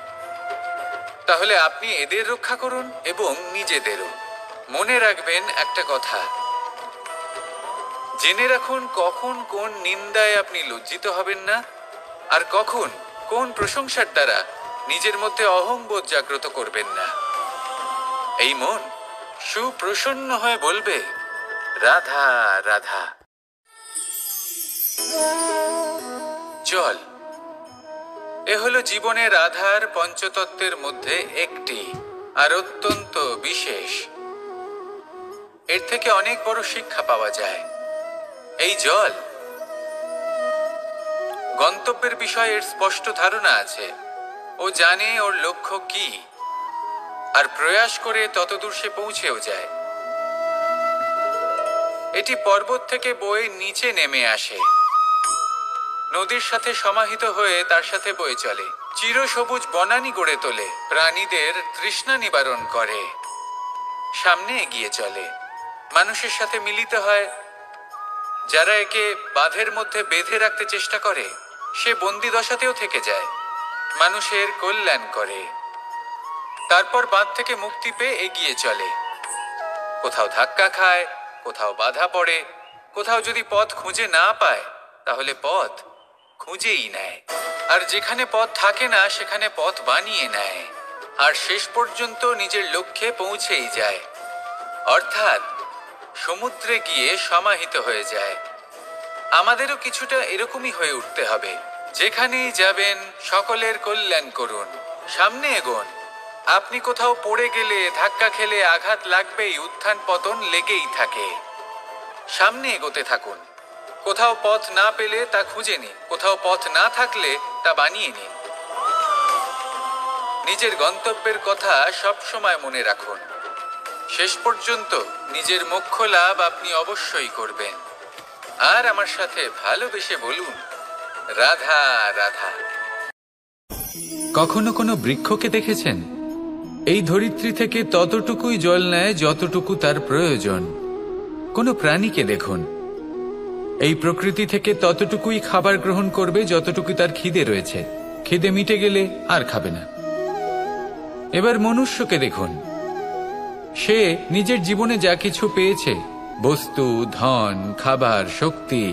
তাহলে আপনি এদের রক্ষা করুন এবং নিজেদেরও। মনে রাখবেন একটা কথা, জেনে রাখুন কখন কোন নিন্দায় আপনি লজ্জিত হবেন না, আর কখন কোন প্রশংসার দ্বারা নিজের মধ্যে অহংবোধ জাগ্রত করবেন না। এই মন সুপ্রসন্ন হয়ে বলবে, রাধা রাধা। জল এ হলো জীবনের আধার পঞ্চতত্ত্বের মধ্যে একটি, আর অত্যন্ত বিশেষ। এর থেকে অনেক বড় শিক্ষা পাওয়া যায়। এই জল গন্তব্যের বিষয়ে এর স্পষ্ট ধারণা আছে। ও জানে ওর লক্ষ্য কি, আর প্রয়াস করে ততদূর সে পৌঁছেও যায়। এটি পর্বত থেকে বয়ে নিচে নেমে আসে, নদীর সাথে সমাহিত হয়ে তার সাথে বয়ে চলে, চিরসবুজ বনানী গড়ে তোলে, প্রাণীদের তৃষ্ণা নিবারণ করে, সামনে এগিয়ে চলে, মানুষের সাথে মিলিত হয়। যারা একে বাঁধের মধ্যে বেঁধে রাখতে চেষ্টা করে, সে বন্দি দশাতেও থেকে যায়, মানুষের কল্যাণ করে। তারপর বাঁধ থেকে মুক্তি পেয়ে এগিয়ে চলে, কোথাও ধাক্কা খায়, কোথাও বাধা পড়ে, কোথাও যদি পথ খুঁজে না পায় তাহলে পথ খুঁজেই নেয়, আর যেখানে পথ থাকে না সেখানে পথ বানিয়ে নেয়, আর শেষ পর্যন্ত নিজের লক্ষ্যে পৌঁছেই যায়, অর্থাৎ সমুদ্রে গিয়ে সমাহিত হয়ে যায়। আমাদেরও কিছুটা এরকমই হয়ে উঠতে হবে। যেখানেই যাবেন সকলের কল্যাণ করুন, সামনে এগোন। আপনি কোথাও পড়ে গেলে, ধাক্কা খেলে আঘাত লাগবেই, উত্থান পতন লেগেই থাকে। সামনে এগোতে থাকুন। কোথাও পথ না পেলে তা খুঁজে নিন, কোথাও পথ না থাকলে তা বানিয়ে নিন। নিজের গন্তব্যের কথা সব সময় মনে রাখুন। শেষ পর্যন্ত নিজের মোক্ষ লাভ আপনি অবশ্যই করবেন। আর আমার সাথে ভালোবেসে বলুন, রাধা রাধা। কখনো কোনো বৃক্ষকে দেখেছেন? এই ধরিত্রী থেকে ততটুকুই জল নেয় যতটুকু তার প্রয়োজন। কোনো প্রাণীকে দেখুন, এই প্রকৃতি থেকে ততটুকুই খাবার গ্রহণ করবে যতটুকু তার খিদে রয়েছে। খিদে মিটে গেলে আর খাবে না। এবার মনুষ্যকে দেখুন, সে নিজের জীবনে যা কিছু পেয়েছে, বস্তু, ধন, খাবার, শক্তি,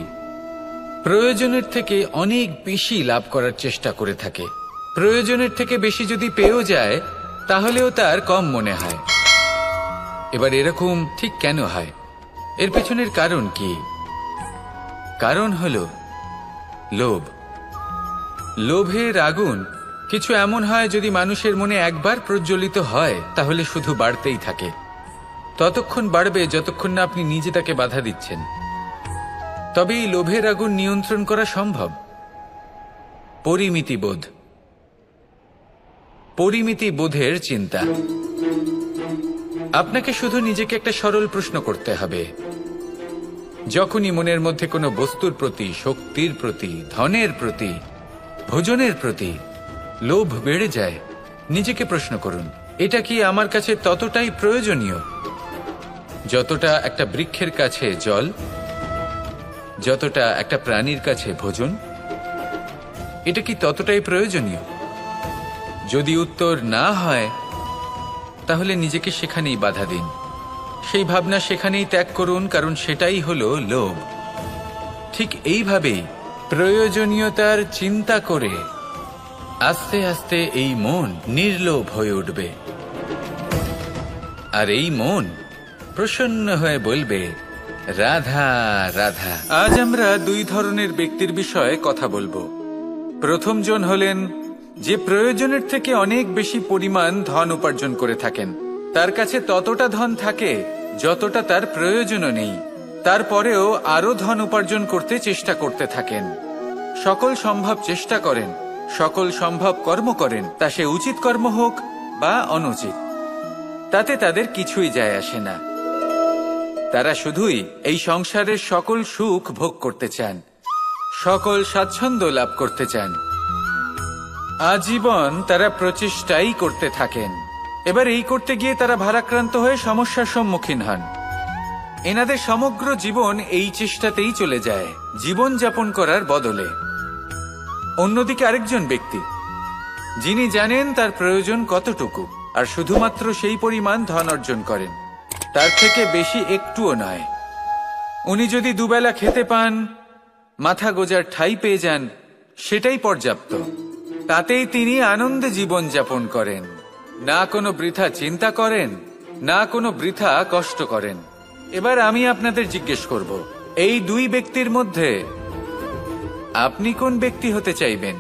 প্রয়োজনের থেকে অনেক বেশি লাভ করার চেষ্টা করে থাকে। প্রয়োজনের থেকে বেশি যদি পেয়েও যায় তাহলেও তার কম মনে হয়। এবার এরকম ঠিক কেন হয়? এর পেছনের কারণ কি? কারণ হলো লোভ। লোভের আগুন কিছু এমন হয়, যদি মানুষের মনে একবার প্রজ্বলিত হয় তাহলে শুধু বাড়তেই থাকে। ততক্ষণ বাড়বে যতক্ষণ না আপনি নিজে তাকে বাধা দিচ্ছেন। তবে এই লোভের আগুন নিয়ন্ত্রণ করা সম্ভব। পরিমিতিবোধ, পরিমিতিবোধের চিন্তা। আপনাকে শুধু নিজেকে একটা সরল প্রশ্ন করতে হবে। যখনই মনের মধ্যে কোনো বস্তুর প্রতি, শক্তির প্রতি, ধনের প্রতি, ভোজনের প্রতি লোভ বেড়ে যায়, নিজেকে প্রশ্ন করুন, এটা কি আমার কাছে ততটাই প্রয়োজনীয় যতটা একটা বৃক্ষের কাছে জল, যতটা একটা প্রাণীর কাছে ভোজন? এটা কি ততটাই প্রয়োজনীয়? যদি উত্তর না হয় তাহলে নিজেকে সেখানেই বাধা দিন, সেই ভাবনা সেখানেই ত্যাগ করুন, কারণ সেটাই হলো লোভ। ঠিক এইভাবেই প্রয়োজনীয়তার চিন্তা করে আস্তে আস্তে এই মন নির্লোভ হয়ে উঠবে, আর এই মন প্রসন্ন হয়ে বলবে, রাধা রাধা। আজ আমরা দুই ধরনের ব্যক্তির বিষয়ে কথা বলবো। প্রথম জন হলেন যে প্রয়োজনের থেকে অনেক বেশি পরিমাণ ধন উপার্জন করে থাকেন। তার কাছে ততটা ধন থাকে যতটা তার প্রয়োজনও নেই, তারপরেও আরো ধন উপার্জন করতে চেষ্টা করতে থাকেন। সকল সম্ভব চেষ্টা করেন, সকল সম্ভব কর্ম করেন, তা সে উচিত কর্ম হোক বা অনুচিত, তাতে তাদের কিছুই যায় আসে না। তারা শুধুই এই সংসারের সকল সুখ ভোগ করতে চান, সকল স্বাচ্ছন্দ্য লাভ করতে চান। আজীবন তারা প্রচেষ্টাই করতে থাকেন। এবার এই করতে গিয়ে তারা ভারাক্রান্ত হয়ে সমস্যার সম্মুখীন হন। এনাদের সমগ্র জীবন এই চেষ্টাতেই চলে যায়, জীবন যাপন করার বদলে। অন্যদিকে আরেকজন ব্যক্তি, যিনি জানেন তার প্রয়োজন কতটুকু, আর শুধুমাত্র সেই পরিমাণ ধন অর্জন করেন। তার থেকে বেশি একটুও নয়। উনি যদি দুবেলা খেতে পান, মাথা গোজার ঠাঁই পেয়ে যান, সেটাই পর্যাপ্ত। তাতেই তিনি আনন্দে জীবন যাপন করেন, না কোনো বৃথা চিন্তা করেন, না কোনো বৃথা কষ্ট করেন। এবার আমি আপনাদের জিজ্ঞেস করব, এই দুই ব্যক্তির মধ্যে আপনি কোন ব্যক্তি হতে চাইবেন?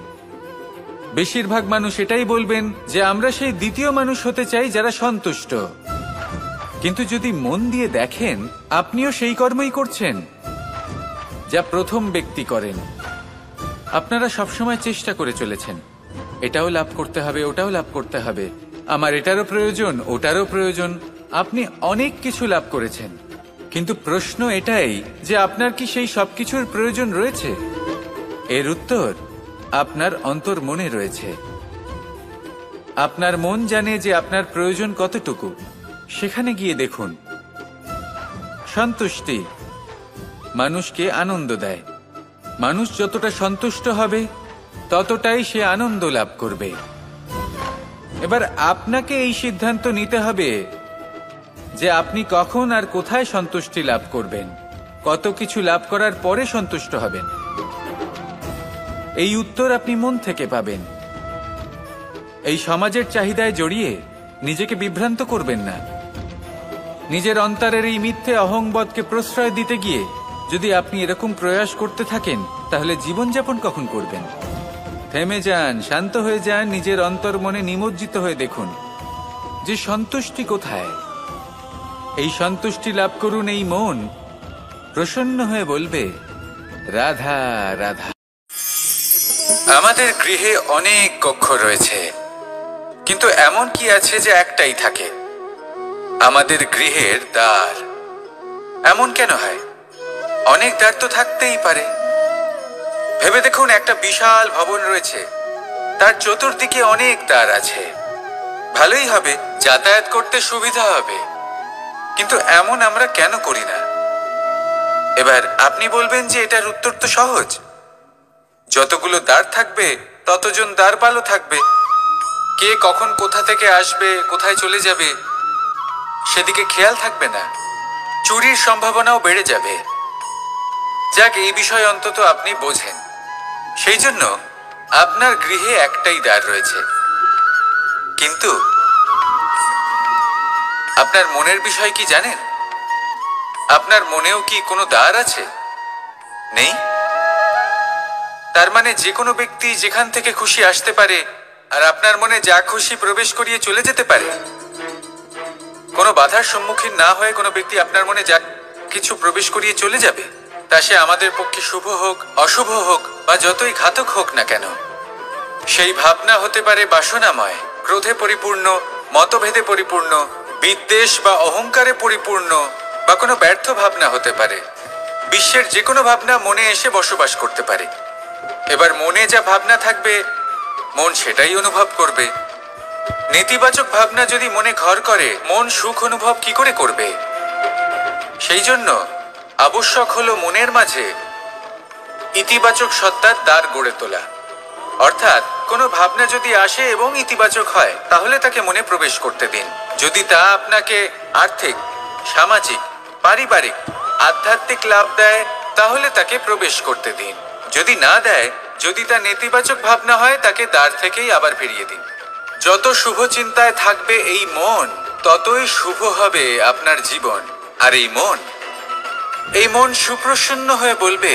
বেশিরভাগ মানুষ এটাই বলবেন যে আমরা সেই দ্বিতীয় মানুষ হতে চাই যারা সন্তুষ্ট। কিন্তু যদি মন দিয়ে দেখেন, আপনিও সেই কর্মই করছেন যা প্রথম ব্যক্তি করেন। আপনারা সবসময় চেষ্টা করে চলেছেন, এটাও লাভ করতে হবে, ওটাও লাভ করতে হবে, আমার এটারও প্রয়োজন, ওটারও প্রয়োজন। আপনি অনেক কিছু লাভ করেছেন, কিন্তু প্রশ্ন এটাই যে আপনার কি সেই সবকিছুর প্রয়োজন রয়েছে? এর উত্তর আপনার অন্তর্মনে রয়েছে। আপনার মন জানে যে আপনার প্রয়োজন কতটুকু। সেখানে গিয়ে দেখুন। সন্তুষ্টি মানুষকে আনন্দ দেয়। মানুষ যতটা সন্তুষ্ট হবে, ততটাই সে আনন্দ লাভ করবে। এবার আপনাকে এই সিদ্ধান্ত নিতে হবে যে আপনি কখন আর কোথায় সন্তুষ্টি লাভ করবেন, কত কিছু লাভ করার পরে সন্তুষ্ট হবেন। এই উত্তর আপনি মন থেকে পাবেন। এই সমাজের চাহিদায় জড়িয়ে নিজেকে বিভ্রান্ত করবেন না। নিজের অন্তরের এই মিথ্যে অহংবোধকে প্রশ্রয় দিতে গিয়ে যদি আপনি এরকম প্রয়াস করতে থাকেন, তাহলে জীবনযাপন কখন করবেন? থেমে যান, শান্ত হয়ে যান, নিজের অন্তর্মনে নিমজ্জিত হয়ে দেখুন যে সন্তুষ্টি কোথায়। এই সন্তুষ্টি লাভ করুন। এই মন প্রসন্ন হয়ে বলবে, রাধা রাধা। আমাদের গৃহে অনেক কক্ষ রয়েছে, কিন্তু এমন কি আছে যে একটাই থাকে? আমাদের গৃহের দ্বার। এমন কেন হয়? অনেক দ্বার তো থাকতেই পারে। ভেবে দেখুন, একটা বিশাল ভবন রয়েছে, তার চতুর্দিকে অনেক দ্বার আছে। ভালোই হবে, যাতায়াত করতে সুবিধা হবে, কিন্তু এমন আমরা কেন করি না? এবার আপনি বলবেন যে এটার উত্তর তো সহজ। যতগুলো দ্বার থাকবে, ততজন দ্বারপালও থাকবে। কে কখন কোথা থেকে আসবে, কোথায় চলে যাবে, সেদিকে খেয়াল থাকবে না। চুরির সম্ভাবনাও বেড়ে যাবে। যাক, এই বিষয়ে অন্তত আপনি বোঝেন। সেই জন্য আপনার গৃহে একটাই দ্বার রয়েছে। কিন্তু আপনার মনের বিষয় কি জানেন? আপনার মনেও কি কোনো দ্বার আছে? নেই। তার মানে যে কোনো ব্যক্তি যেখান থেকে খুশি আসতে পারে, আর আপনার মনে যা খুশি প্রবেশ করিয়ে চলে যেতে পারে। কোনো বাধার সম্মুখীন না হয়ে কোনো ব্যক্তি আপনার মনে যা কিছু প্রবেশ করিয়ে চলে যাবে, তা সে আমাদের পক্ষে শুভ হোক, অশুভ হোক, বা যতই ঘাতক হোক না কেন। সেই ভাবনা হতে পারে বাসনাময়, ক্রোধে পরিপূর্ণ, মতভেদে পরিপূর্ণ, বিদ্বেষ বা অহংকারে পরিপূর্ণ, বা কোনো ব্যর্থ ভাবনা হতে পারে। বিশ্বের যে কোনো ভাবনা মনে এসে বসবাস করতে পারে। এবার মনে যা ভাবনা থাকবে, মন সেটাই অনুভব করবে। নেতিবাচক ভাবনা যদি মনে ঘর করে, মন সুখ অনুভব কি করে করবে? সেই জন্য আবশ্যক হলো মনের মাঝে ইতিবাচক সত্তার দ্বার গড়ে তোলা। অর্থাৎ কোনো ভাবনা যদি আসে এবং ইতিবাচক হয়, তাহলে তাকে মনে প্রবেশ করতে দিন। যদি তা আপনাকে আর্থিক, সামাজিক, পারিবারিক, আধ্যাত্মিক লাভ দেয়, তাহলে তাকে প্রবেশ করতে দিন। যদি না দেয়, যদি তা নেতিবাচক ভাবনা হয়, তাকে দ্বার থেকেই আবার ফিরিয়ে দিন। যত শুভ চিন্তায় থাকবে এই মন, ততই শুভ হবে আপনার জীবন। আর এই মন সুপ্রসন্ন হয়ে বলবে,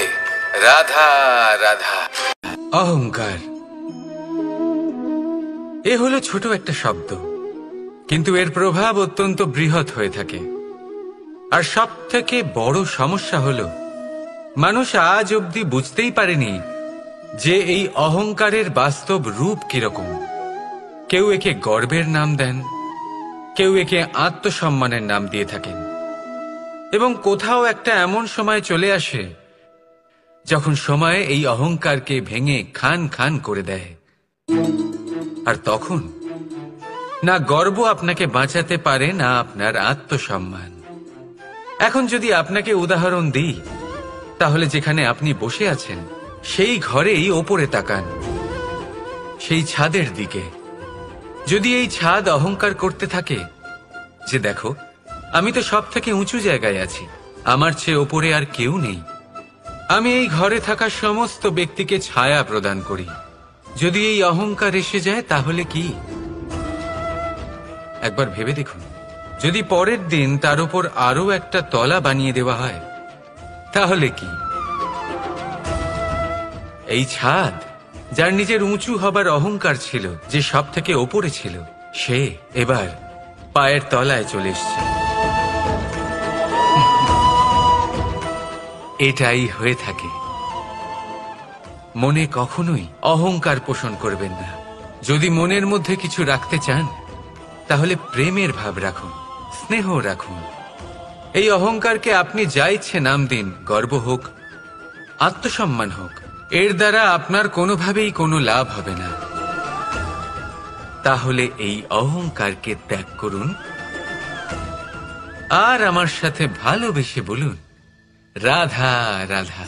রাধা রাধা। অহংকার এ হলো ছোট একটা শব্দ, কিন্তু এর প্রভাব অত্যন্ত বৃহৎ হয়ে থাকে। আর সব থেকে বড় সমস্যা হলো, মানুষ আজ অবধি বুঝতেই পারেনি যে এই অহংকারের বাস্তব রূপ কিরকম। কেউ একে গর্বের নাম দেন, কেউ একে আত্মসম্মানের নাম দিয়ে থাকেন। এবং কোথাও একটা এমন সময় চলে আসে যখন সময় এই অহংকারকে ভেঙে খান খান করে দেয়। আর তখন না গর্ব আপনাকে বাঁচাতে পারে, না আপনার আত্মসম্মান। এখন যদি আপনাকে উদাহরণ দিই, তাহলে যেখানে আপনি বসে আছেন সেই ঘরেই ওপরে তাকান, সেই ছাদের দিকে। যদি এই ছাদ অহংকার করতে থাকে যে দেখো আমি তো সব থেকে উঁচু জায়গায় আছি, আমার চেয়ে ওপরে আর কেউ নেই। আমি এই ঘরে থাকা সমস্ত ব্যক্তিকে ছায়া প্রদান করি। যদি এই অহংকার এসে যায় তাহলে কি? একবার ভেবে দেখুন, যদি পরের দিন তার উপর আরো একটা তলা বানিয়ে দেওয়া হয় তাহলে কি? এই ছাদ, যার নিজের উঁচু হবার অহংকার ছিল, যে সব থেকে ওপরে ছিল, সে এবার পায়ের তলায় চলে এসছে। এটাই হয়ে থাকে। মনে কখনোই অহংকার পোষণ করবেন না। যদি মনের মধ্যে কিছু রাখতে চান তাহলে প্রেমের ভাব রাখুন, স্নেহ রাখুন। এই অহংকারকে আপনি যা ইচ্ছে নাম দিন, গর্ব হোক, আত্মসম্মান হোক, এর দ্বারা আপনার কোনোভাবেই কোনো লাভ হবে না। তাহলে এই অহংকারকে ত্যাগ করুন আর আমার সাথে ভালোবেসে বলুন, রাধা রাধা।